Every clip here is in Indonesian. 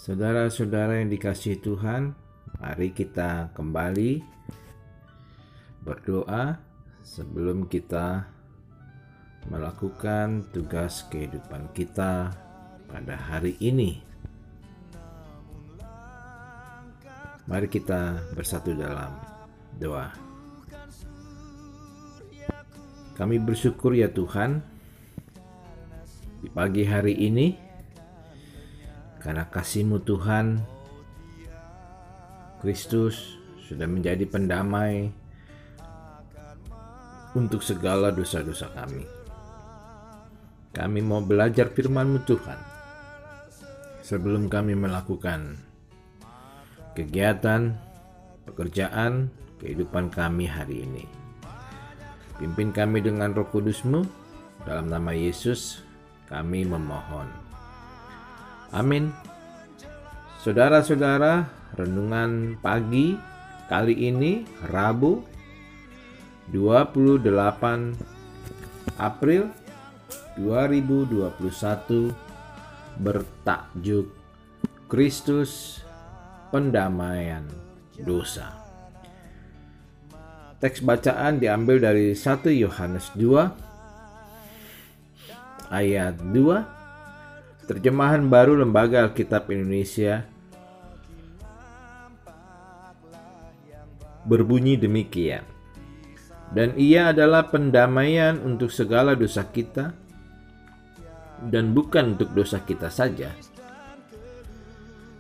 Saudara-saudara yang dikasihi Tuhan, mari kita kembali berdoa sebelum kita melakukan tugas kehidupan kita pada hari ini. Mari kita bersatu dalam doa. Kami bersyukur ya Tuhan, di pagi hari ini, karena kasih-Mu Tuhan, Kristus sudah menjadi pendamai untuk segala dosa-dosa kami. Kami mau belajar firman-Mu Tuhan sebelum kami melakukan kegiatan, pekerjaan, kehidupan kami hari ini. Pimpin kami dengan Roh Kudus-Mu, dalam nama Yesus kami memohon. Amin. Saudara-saudara, renungan pagi kali ini Rabu 28 April 2021 bertajuk Kristus Pendamaian Dosa. Teks bacaan diambil dari 1 Yohanes 2 ayat 2, terjemahan baru Lembaga Alkitab Indonesia, berbunyi demikian. Dan ia adalah pendamaian untuk segala dosa kita, dan bukan untuk dosa kita saja,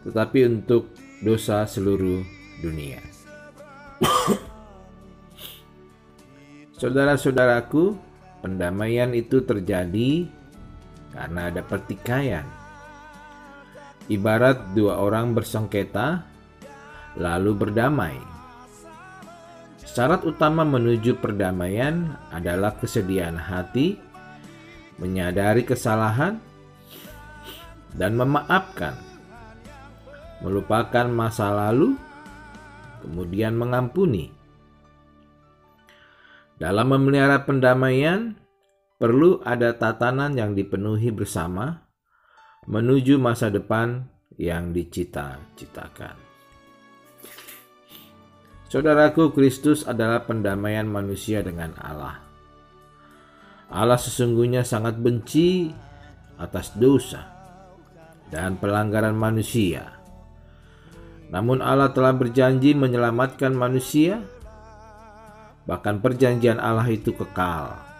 tetapi untuk dosa seluruh dunia. Saudara-saudaraku, pendamaian itu terjadi karena ada pertikaian. Ibarat dua orang bersengketa lalu berdamai. Syarat utama menuju perdamaian adalah kesediaan hati, menyadari kesalahan, dan memaafkan, melupakan masa lalu, kemudian mengampuni. Dalam memelihara pendamaian, perlu ada tatanan yang dipenuhi bersama menuju masa depan yang dicita-citakan. Saudaraku, Kristus adalah pendamaian manusia dengan Allah. Allah sesungguhnya sangat benci atas dosa dan pelanggaran manusia. Namun Allah telah berjanji menyelamatkan manusia, bahkan perjanjian Allah itu kekal.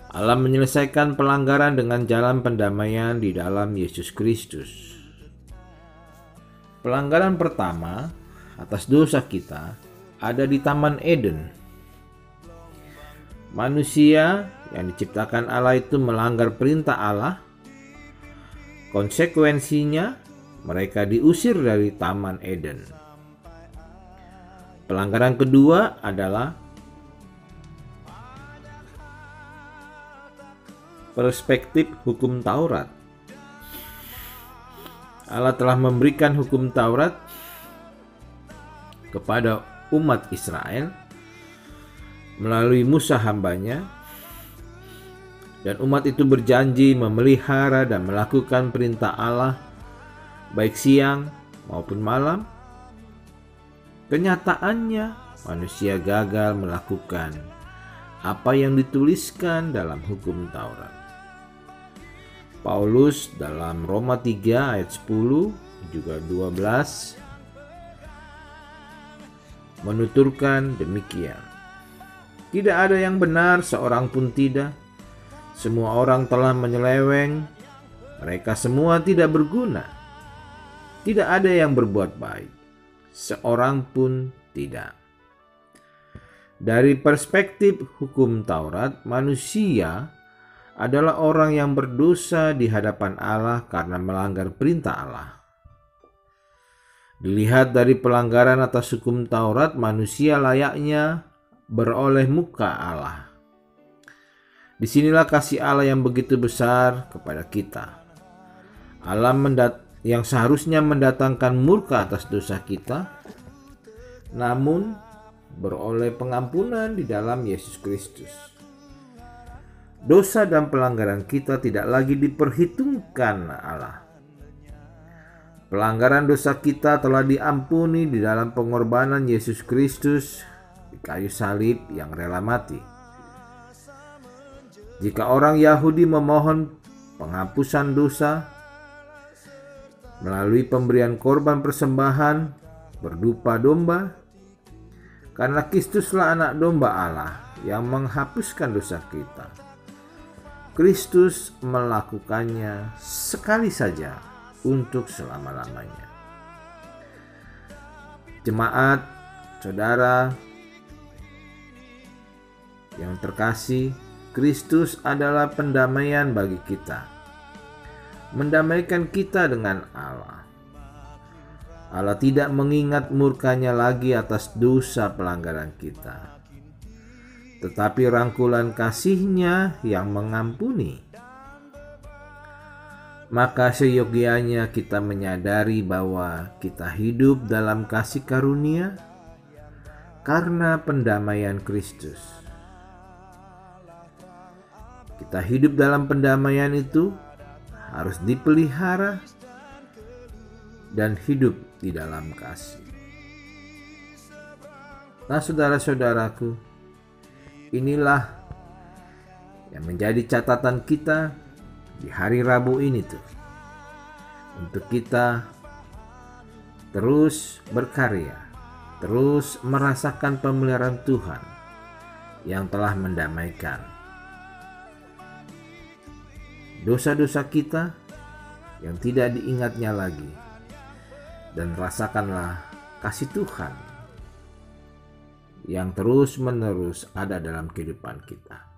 Allah menyelesaikan pelanggaran dengan jalan pendamaian di dalam Yesus Kristus. Pelanggaran pertama atas dosa kita ada di Taman Eden. Manusia yang diciptakan Allah itu melanggar perintah Allah. Konsekuensinya, mereka diusir dari Taman Eden. Pelanggaran kedua adalah perspektif hukum Taurat. Allah telah memberikan hukum Taurat kepada umat Israel melalui Musa hambanya, dan umat itu berjanji memelihara dan melakukan perintah Allah baik siang maupun malam. Kenyataannya, manusia gagal melakukan apa yang dituliskan dalam hukum Taurat. Paulus dalam Roma 3 ayat 10 juga 12 menuturkan demikian. Tidak ada yang benar, seorang pun tidak. Semua orang telah menyeleweng, mereka semua tidak berguna. Tidak ada yang berbuat baik, seorang pun tidak. Dari perspektif hukum Taurat, manusia adalah orang yang berdosa di hadapan Allah karena melanggar perintah Allah. Dilihat dari pelanggaran atas hukum Taurat, manusia layaknya beroleh muka Allah. Disinilah kasih Allah yang begitu besar kepada kita. Allah yang seharusnya mendatangkan murka atas dosa kita, namun beroleh pengampunan di dalam Yesus Kristus. Dosa dan pelanggaran kita tidak lagi diperhitungkan Allah. pelanggaran dosa kita telah diampuni di dalam pengorbanan Yesus Kristus di kayu salib yang rela mati. Jika orang Yahudi memohon penghapusan dosa melalui pemberian korban persembahan berdupa domba, karena Kristuslah anak domba Allah yang menghapuskan dosa kita, Kristus melakukannya sekali saja untuk selama-lamanya. Jemaat, saudara yang terkasih, Kristus adalah pendamaian bagi kita, mendamaikan kita dengan Allah. Allah tidak mengingat murkanya lagi atas dosa pelanggaran kita, tetapi rangkulan kasih-Nya yang mengampuni. Maka seyogianya kita menyadari bahwa kita hidup dalam kasih karunia karena pendamaian Kristus. Kita hidup dalam pendamaian itu harus dipelihara dan hidup di dalam kasih. Nah, saudara-saudaraku, inilah yang menjadi catatan kita di hari Rabu ini tuh, untuk kita terus berkarya, terus merasakan pemeliharaan Tuhan yang telah mendamaikan dosa-dosa kita yang tidak diingatnya lagi, dan rasakanlah kasih Tuhan yang terus-menerus ada dalam kehidupan kita.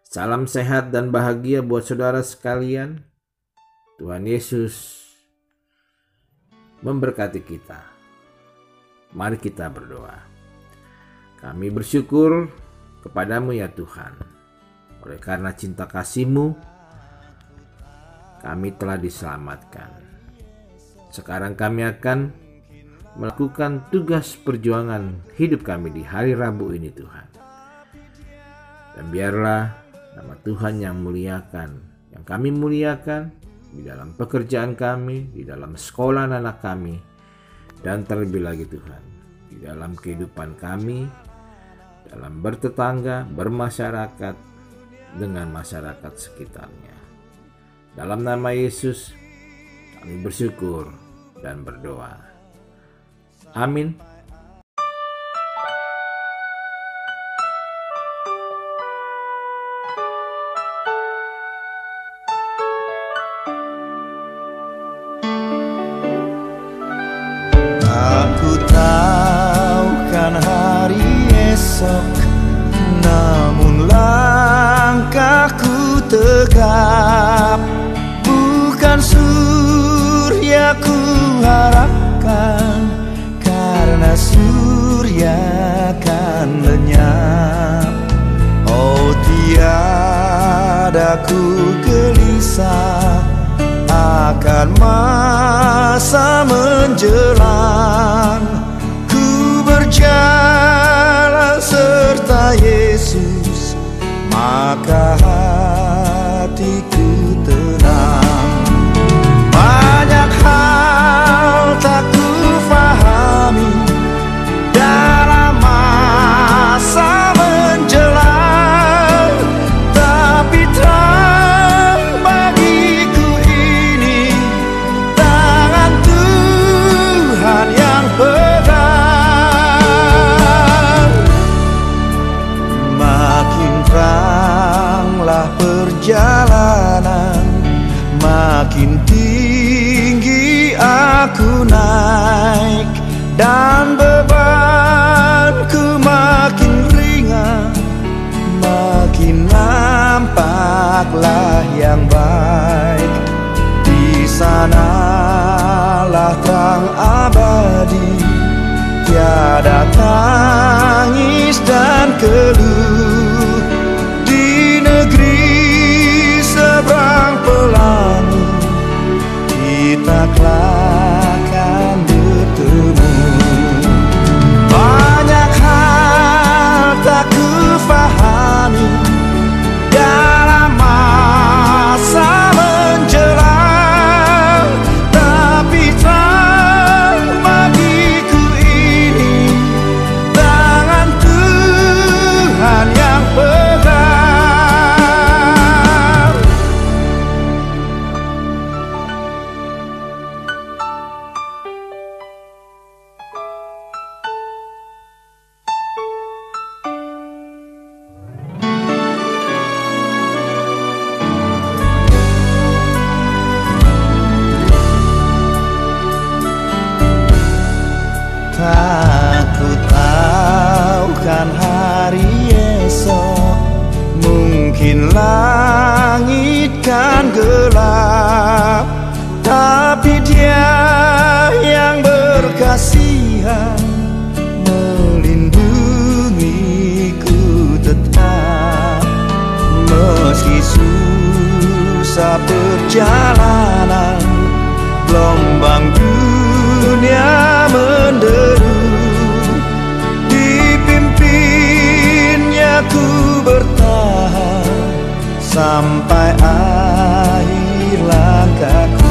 Salam sehat dan bahagia buat saudara sekalian. Tuhan Yesus memberkati kita. Mari kita berdoa. Kami bersyukur kepadamu ya Tuhan. Oleh karena cinta kasih-Mu, kami telah diselamatkan. Sekarang kami akan melakukan tugas perjuangan hidup kami di hari Rabu ini Tuhan. Dan biarlah nama Tuhan yang muliakan, yang kami muliakan di dalam pekerjaan kami, di dalam sekolah anak kami, dan terlebih lagi Tuhan, di dalam kehidupan kami, dalam bertetangga, bermasyarakat dengan masyarakat sekitarnya. Dalam nama Yesus, kami bersyukur dan berdoa. Amin. Aku tahu kan hari esok, namun langkahku tegap. Bukan surya ku harapkan, karena surya kan lenyap. Oh, tiada ku gelisah akan masa menjelang. Ku berjalan serta Yesus, maka hatiku tenang. Banyak hal tak ku fahami dalam masa menjelang, tapi terang bagiku ini tangan Tuhan yang pegang. Makin teranglah perjalanan, makin tinggi aku naik, dan bebanku makin ringan. Makin nampaklah yang baik. Di sanalah terang abadi, tiada tangis dan keluh. Di negeri seberang pelangi, kita akan bertemu. Banyak hal tak ku fahami dalam masa menjelang, tapi langit kan gelap, tapi Dia yang berkasihan melindungiku tetap. Meski susah perjalanan, gelombang dunia menderu, dipimpinnya ku bertahan sampai akhir langkahku.